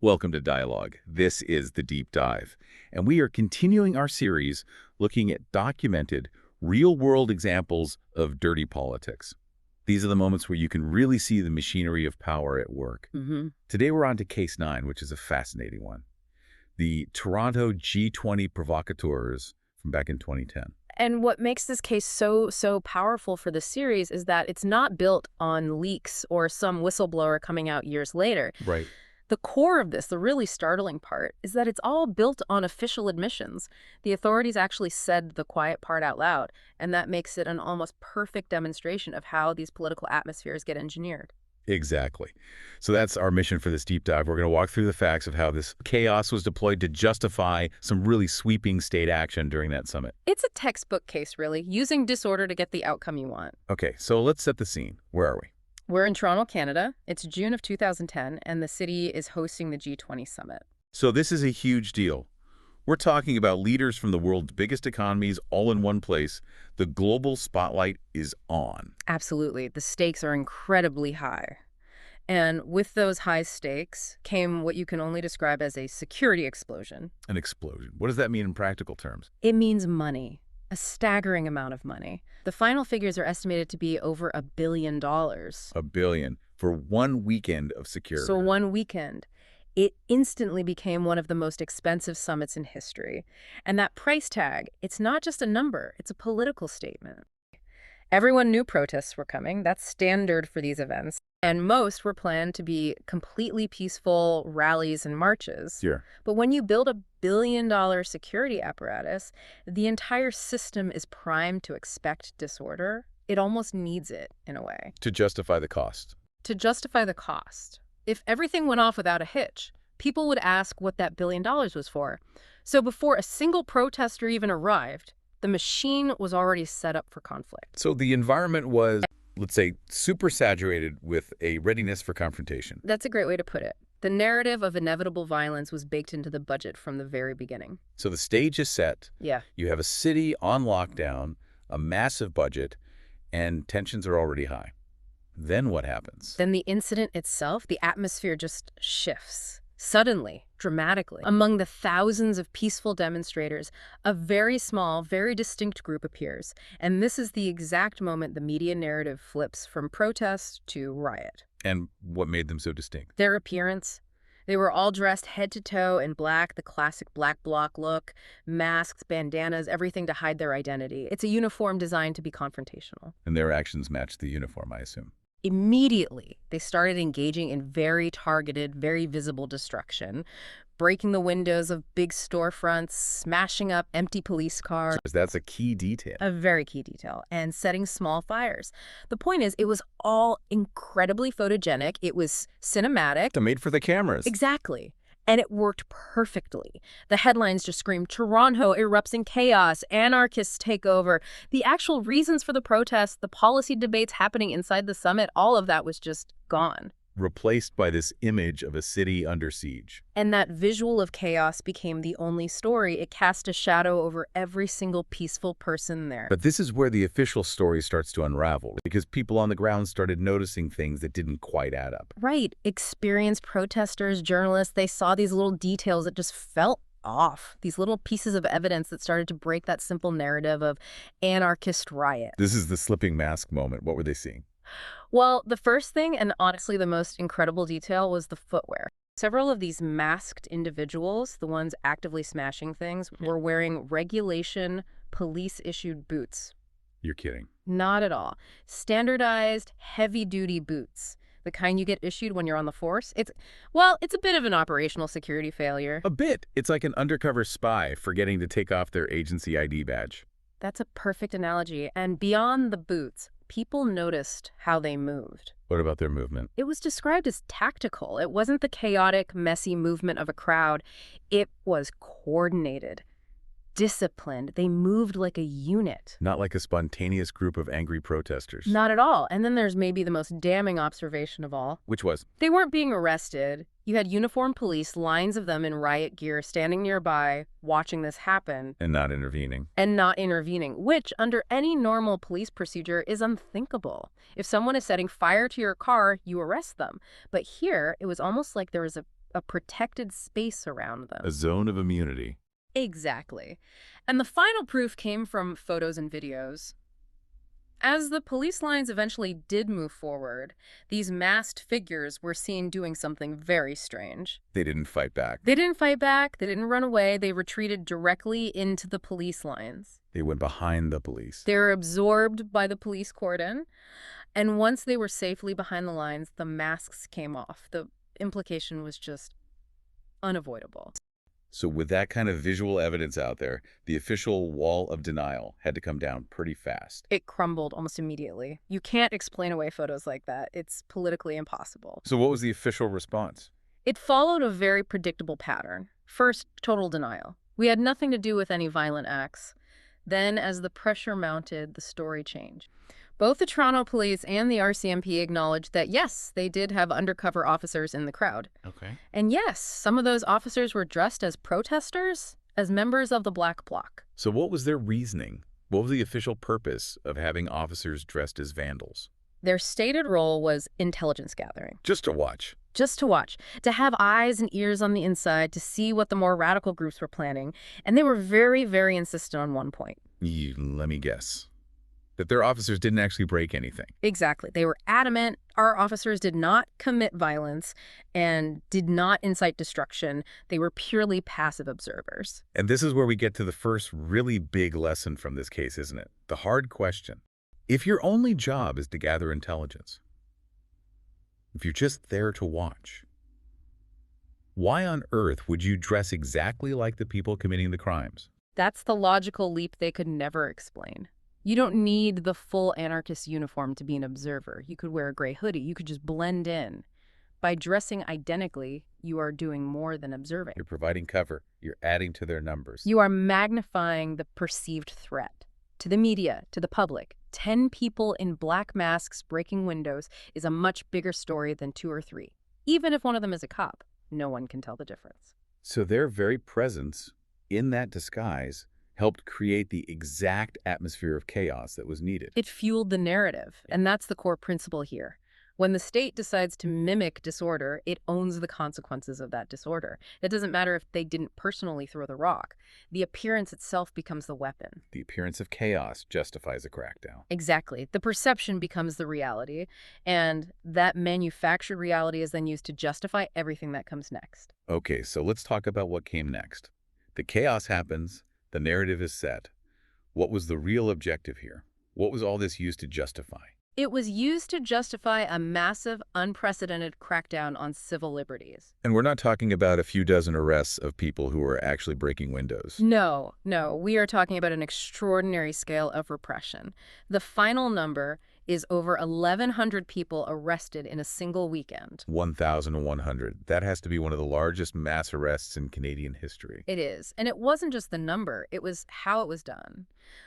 Welcome to Dialogue. This is The Deep Dive, and we are continuing our series looking at documented, real-world examples of dirty politics. These are the moments where you can really see the machinery of power at work. Today we're on to Case 9, which is a fascinating one. The Toronto G20 provocateurs from back in 2010. And what makes this case so powerful for the series is that it's not built on leaks or some whistleblower coming out years later. Right. The core of this, the really startling part, is that it's all built on official admissions. The authorities actually said the quiet part out loud, and that makes it an almost perfect demonstration of how these political atmospheres get engineered. Exactly. So that's our mission for this deep dive. We're going to walk through the facts of how this chaos was deployed to justify some really sweeping state action during that summit. It's a textbook case, really, using disorder to get the outcome you want. Okay, so let's set the scene. Where are we? We're in Toronto, Canada. It's June of 2010, and the city is hosting the G20 Summit. So this is a huge deal. We're talking about leaders from the world's biggest economies all in one place. The global spotlight is on. Absolutely. The stakes are incredibly high. And with those high stakes came what you can only describe as a security explosion. An explosion. What does that mean in practical terms? It means money, a staggering amount of money. The final figures are estimated to be over $1 billion. $1 billion for one weekend of security. So one weekend. It instantly became one of the most expensive summits in history. And that price tag, it's not just a number, it's a political statement. Everyone knew protests were coming. That's standard for these events. And most were planned to be completely peaceful rallies and marches. Sure. But when you build a $1 billion security apparatus, the entire system is primed to expect disorder. It almost needs it, in a way. To justify the cost. To justify the cost. If everything went off without a hitch, people would ask what that $1 billion was for. So before a single protester even arrived, the machine was already set up for conflict. So the environment was, let's say, super saturated with a readiness for confrontation. That's a great way to put it. The narrative of inevitable violence was baked into the budget from the very beginning. So the stage is set. Yeah. You have a city on lockdown, a massive budget, and tensions are already high. Then what happens? Then the incident itself, the atmosphere just shifts. Suddenly, dramatically, among the thousands of peaceful demonstrators, a very small, very distinct group appears. And this is the exact moment the media narrative flips from protest to riot. And what made them so distinct? Their appearance. They were all dressed head to toe in black, the classic black bloc look, masks, bandanas, everything to hide their identity. It's a uniform designed to be confrontational. And their actions matched the uniform, I assume. Immediately, they started engaging in very targeted, very visible destruction, breaking the windows of big storefronts, smashing up empty police cars. That's a key detail. A very key detail, and setting small fires. The point is, it was all incredibly photogenic. It was cinematic. Made for the cameras. Exactly. And it worked perfectly. The headlines just screamed, Toronto erupts in chaos, anarchists take over. The actual reasons for the protests, the policy debates happening inside the summit, all of that was just gone. Replaced by this image of a city under siege. And that visual of chaos became the only story. It cast a shadow over every single peaceful person there. But this is where the official story starts to unravel, because people on the ground started noticing things that didn't quite add up. Right. Experienced protesters, journalists, they saw these little details that just felt off. These little pieces of evidence that started to break that simple narrative of anarchist riot. This is the slipping mask moment. What were they seeing? Well, the first thing, and honestly the most incredible detail, was the footwear. Several of these masked individuals, the ones actively smashing things, were wearing regulation police-issued boots. You're kidding. Not at all. Standardized, heavy-duty boots. The kind you get issued when you're on the force. It's a bit of an operational security failure. A bit. It's like an undercover spy forgetting to take off their agency ID badge. That's a perfect analogy. And beyond the boots, people noticed how they moved. What about their movement? It was described as tactical. It wasn't the chaotic, messy movement of a crowd. It was coordinated, disciplined. They moved like a unit. Not like a spontaneous group of angry protesters. Not at all. And then there's maybe the most damning observation of all. Which was? They weren't being arrested. You had uniformed police, lines of them in riot gear, standing nearby, watching this happen. And not intervening. And not intervening, which, under any normal police procedure, is unthinkable. If someone is setting fire to your car, you arrest them. But here, it was almost like there was a a protected space around them. A zone of immunity. Exactly. And the final proof came from photos and videos. As the police lines eventually did move forward, these masked figures were seen doing something very strange. They didn't fight back. They didn't fight back, they didn't run away, they retreated directly into the police lines. They went behind the police. They were absorbed by the police cordon, and once they were safely behind the lines, the masks came off. The implication was just unavoidable. So with that kind of visual evidence out there, the official wall of denial had to come down pretty fast. It crumbled almost immediately. You can't explain away photos like that. It's politically impossible. So what was the official response? It followed a very predictable pattern. First, total denial. We had nothing to do with any violent acts. Then, as the pressure mounted, the story changed. Both the Toronto police and the RCMP acknowledged that, yes, they did have undercover officers in the crowd. Okay. And yes, some of those officers were dressed as protesters, as members of the Black Bloc. So what was their reasoning? What was the official purpose of having officers dressed as vandals? Their stated role was intelligence gathering. Just to watch. Just to watch, to have eyes and ears on the inside, to see what the more radical groups were planning. And they were very, very insistent on one point. Let me guess. That their officers didn't actually break anything. Exactly. They were adamant our officers did not commit violence and did not incite destruction. They were purely passive observers. And this is where we get to the first really big lesson from this case, isn't it? The hard question. If your only job is to gather intelligence, if you're just there to watch, why on earth would you dress exactly like the people committing the crimes? That's the logical leap they could never explain. You don't need the full anarchist uniform to be an observer. You could wear a gray hoodie. You could just blend in. By dressing identically, you are doing more than observing. You're providing cover. You're adding to their numbers. You are magnifying the perceived threat. To the media, to the public, 10 people in black masks breaking windows is a much bigger story than 2 or 3. Even if one of them is a cop, no one can tell the difference. So their very presence in that disguise helped create the exact atmosphere of chaos that was needed. It fueled the narrative, and that's the core principle here. When the state decides to mimic disorder, it owns the consequences of that disorder. It doesn't matter if they didn't personally throw the rock. The appearance itself becomes the weapon. The appearance of chaos justifies a crackdown. Exactly. The perception becomes the reality, and that manufactured reality is then used to justify everything that comes next. Okay, so let's talk about what came next. The chaos happens. The narrative is set. What was the real objective here? What was all this used to justify? It was used to justify a massive, unprecedented crackdown on civil liberties. And we're not talking about a few dozen arrests of people who were actually breaking windows. No. We are talking about an extraordinary scale of repression. The final number is over 1,100 people arrested in a single weekend. 1,100. That has to be one of the largest mass arrests in Canadian history. It is. And it wasn't just the number, it was how it was done.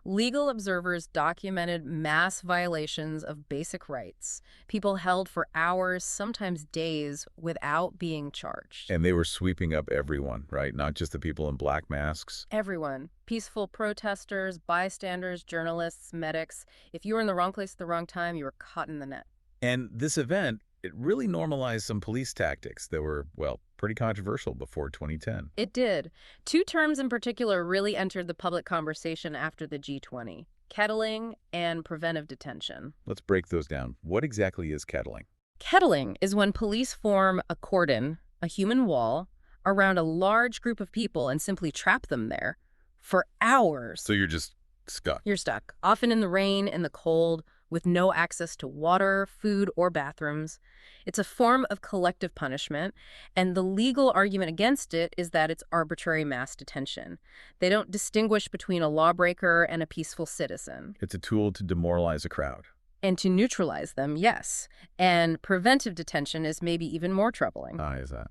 Legal observers documented mass violations of basic rights. People held for hours, sometimes days, without being charged. And they were sweeping up everyone, right? Not just the people in black masks. Everyone. Peaceful protesters, bystanders, journalists, medics. If you were in the wrong place at the wrong time, you were caught in the net. And this event, it really normalized some police tactics that were, well, pretty controversial before 2010. It did. 2 terms in particular really entered the public conversation after the G20: kettling and preventive detention. Let's break those down. What exactly is kettling? Kettling is when police form a cordon, a human wall, around a large group of people and simply trap them there for hours. So you're just stuck. You're stuck, often in the rain, in the cold, with no access to water, food, or bathrooms. It's a form of collective punishment, and the legal argument against it is that it's arbitrary mass detention. They don't distinguish between a lawbreaker and a peaceful citizen. It's a tool to demoralize a crowd. And to neutralize them, yes. And preventive detention is maybe even more troubling. Why is that?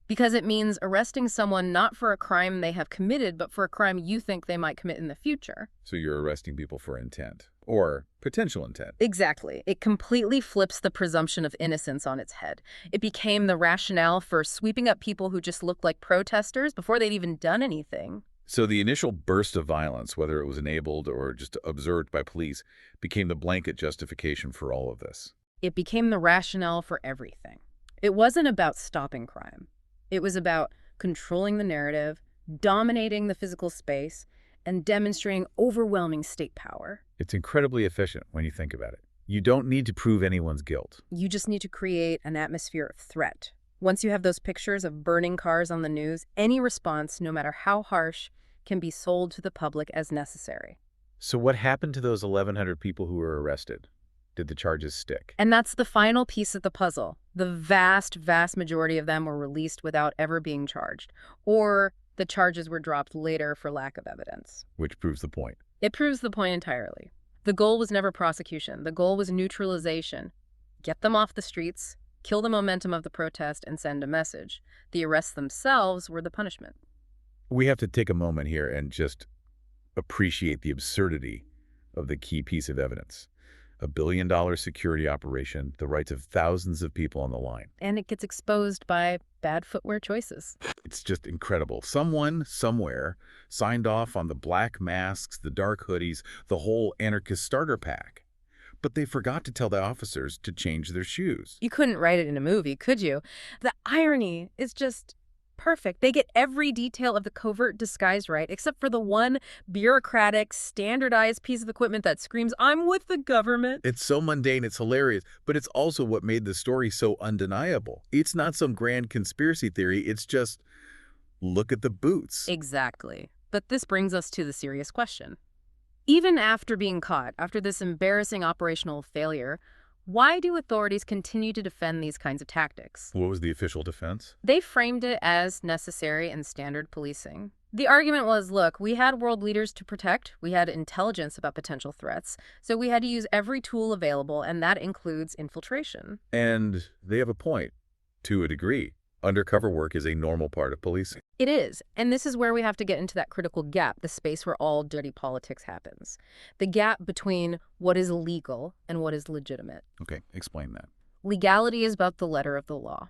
Because it means arresting someone not for a crime they have committed, but for a crime you think they might commit in the future. So you're arresting people for intent, or potential intent. Exactly. It completely flips the presumption of innocence on its head. It became the rationale for sweeping up people who just looked like protesters before they'd even done anything. So the initial burst of violence, whether it was enabled or just observed by police, became the blanket justification for all of this. It became the rationale for everything. It wasn't about stopping crime. It was about controlling the narrative, dominating the physical space, and demonstrating overwhelming state power. It's incredibly efficient when you think about it. You don't need to prove anyone's guilt. You just need to create an atmosphere of threat. Once you have those pictures of burning cars on the news, any response, no matter how harsh, can be sold to the public as necessary. So what happened to those 1,100 people who were arrested? Did the charges stick? And that's the final piece of the puzzle. The vast, vast majority of them were released without ever being charged, or the charges were dropped later for lack of evidence. Which proves the point. It proves the point entirely. The goal was never prosecution. The goal was neutralization. Get them off the streets, kill the momentum of the protest, and send a message. The arrests themselves were the punishment. We have to take a moment here and just appreciate the absurdity of the key piece of evidence. A billion-dollar security operation, the rights of thousands of people on the line. And it gets exposed by bad footwear choices. It's just incredible. Someone, somewhere, signed off on the black masks, the dark hoodies, the whole anarchist starter pack. But they forgot to tell the officers to change their shoes. You couldn't write it in a movie, could you? The irony is just perfect. They get every detail of the covert disguise right, except for the one bureaucratic, standardized piece of equipment that screams, "I'm with the government." It's so mundane, it's hilarious, but it's also what made the story so undeniable. It's not some grand conspiracy theory, it's just, look at the boots. Exactly. But this brings us to the serious question. Even after being caught, after this embarrassing operational failure, why do authorities continue to defend these kinds of tactics? What was the official defense? They framed it as necessary and standard policing. The argument was, look, we had world leaders to protect, we had intelligence about potential threats, so we had to use every tool available, and that includes infiltration. And they have a point, to a degree. Undercover work is a normal part of policing. It is, and this is where we have to get into that critical gap, the space where all dirty politics happens. The gap between what is legal and what is legitimate. Okay, explain that. Legality is about the letter of the law.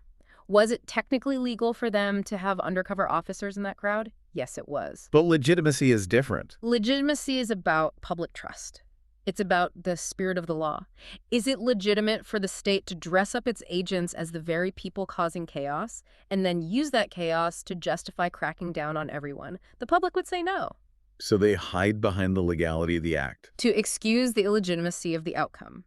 Was it technically legal for them to have undercover officers in that crowd? Yes, it was. But legitimacy is different. Legitimacy is about public trust. It's about the spirit of the law. Is it legitimate for the state to dress up its agents as the very people causing chaos and then use that chaos to justify cracking down on everyone? The public would say no. So they hide behind the legality of the act. To excuse the illegitimacy of the outcome.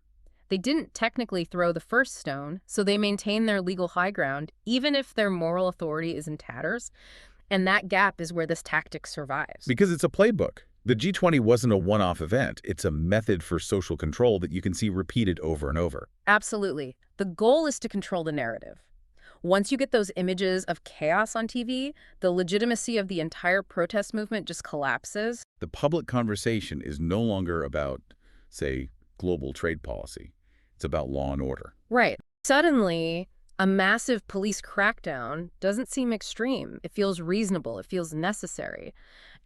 They didn't technically throw the first stone, so they maintain their legal high ground, even if their moral authority is in tatters. And that gap is where this tactic survives. Because it's a playbook. The G20 wasn't a one-off event. It's a method for social control that you can see repeated over and over. Absolutely. The goal is to control the narrative. Once you get those images of chaos on TV, the legitimacy of the entire protest movement just collapses. The public conversation is no longer about, say, global trade policy. It's about law and order. Right. Suddenly, a massive police crackdown doesn't seem extreme. It feels reasonable. It feels necessary.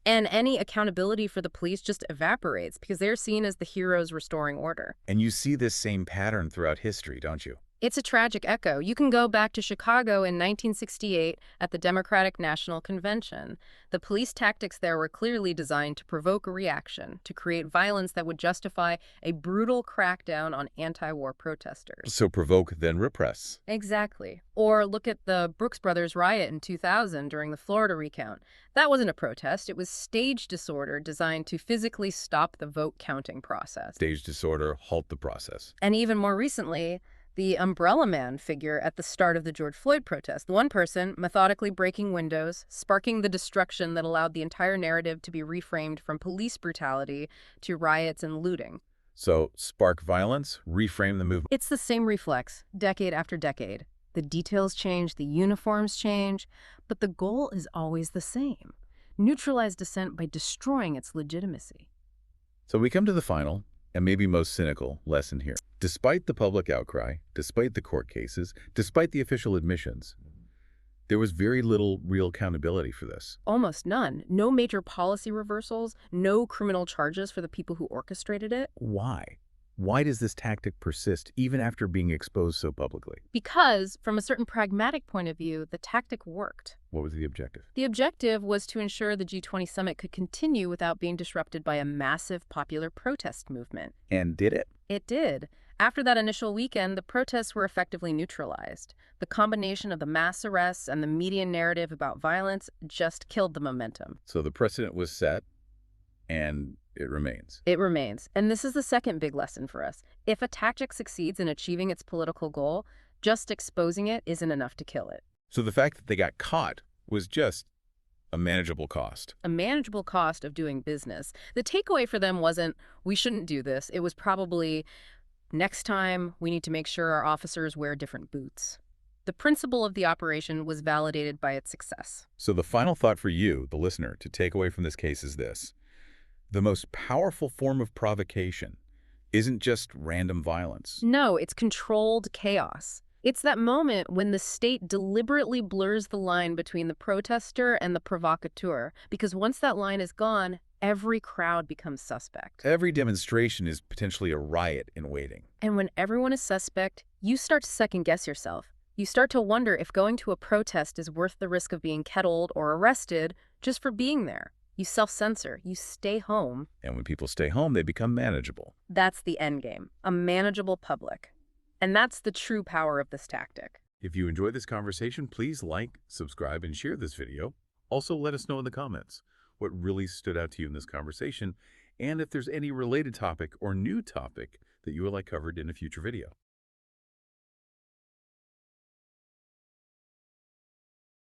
And any accountability for the police just evaporates because they're seen as the heroes restoring order. And you see this same pattern throughout history, don't you? It's a tragic echo. You can go back to Chicago in 1968 at the Democratic National Convention. The police tactics there were clearly designed to provoke a reaction, to create violence that would justify a brutal crackdown on anti-war protesters. So provoke, then repress. Exactly. Or look at the Brooks Brothers riot in 2000 during the Florida recount. That wasn't a protest. It was stage disorder designed to physically stop the vote counting process. Stage disorder, halt the process. And even more recently, the Umbrella Man figure at the start of the George Floyd protest. The one person methodically breaking windows, sparking the destruction that allowed the entire narrative to be reframed from police brutality to riots and looting. So spark violence, reframe the movement. It's the same reflex, decade after decade. The details change, the uniforms change, but the goal is always the same. Neutralize dissent by destroying its legitimacy. So we come to the final, and maybe most cynical, lesson here. Despite the public outcry, despite the court cases, despite the official admissions, there was very little real accountability for this. Almost none. No major policy reversals, no criminal charges for the people who orchestrated it. Why? Why does this tactic persist even after being exposed so publicly? Because, from a certain pragmatic point of view, the tactic worked. What was the objective? The objective was to ensure the G20 Summit could continue without being disrupted by a massive popular protest movement. And did it? It did. After that initial weekend, the protests were effectively neutralized. The combination of the mass arrests and the media narrative about violence just killed the momentum. So the precedent was set, and it remains. It remains. And this is the second big lesson for us. If a tactic succeeds in achieving its political goal, just exposing it isn't enough to kill it. So the fact that they got caught was just a manageable cost. A manageable cost of doing business. The takeaway for them wasn't, we shouldn't do this. It was probably, next time, we need to make sure our officers wear different boots. The principle of the operation was validated by its success. So the final thought for you, the listener, to take away from this case is this. The most powerful form of provocation isn't just random violence. No, it's controlled chaos. It's that moment when the state deliberately blurs the line between the protester and the provocateur, because once that line is gone, every crowd becomes suspect. Every demonstration is potentially a riot in waiting. And when everyone is suspect, you start to second-guess yourself. You start to wonder if going to a protest is worth the risk of being kettled or arrested just for being there. You self-censor. You stay home. And when people stay home, they become manageable. That's the end game, a manageable public. And that's the true power of this tactic. If you enjoyed this conversation, please like, subscribe, and share this video. Also, let us know in the comments what really stood out to you in this conversation, and if there's any related topic or new topic that you would like covered in a future video.